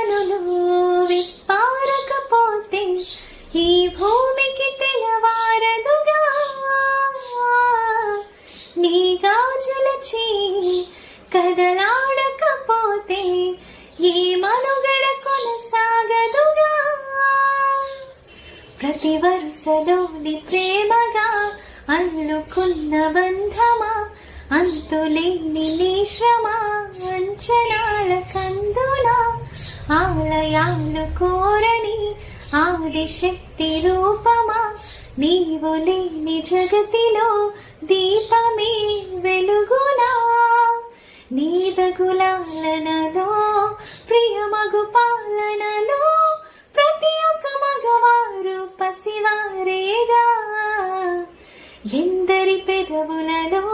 కనులు విప్పారకపోతే ఈ భూమికి తెలవారదుగా. నీ గాజుల చేయి కదలాడకపోతే ఈ మనుగడ కొనసాగదుగా. ప్రతి వరుసలోని ప్రేమగా అల్లుకున్న బంధమా, అంతులేని నీ శ్రమ అంచనాల కందులా. ఆలయాలు కోరని ఆదిశక్తి రూపమా, నీవు లేని జగతిలో దీపమే వెలుగునా. నీదగులాలనలో ప్రియమగు పాలనలో ప్రతి ఒక్క మగవారు పసివారేగా. ఎందరి పెదవులలో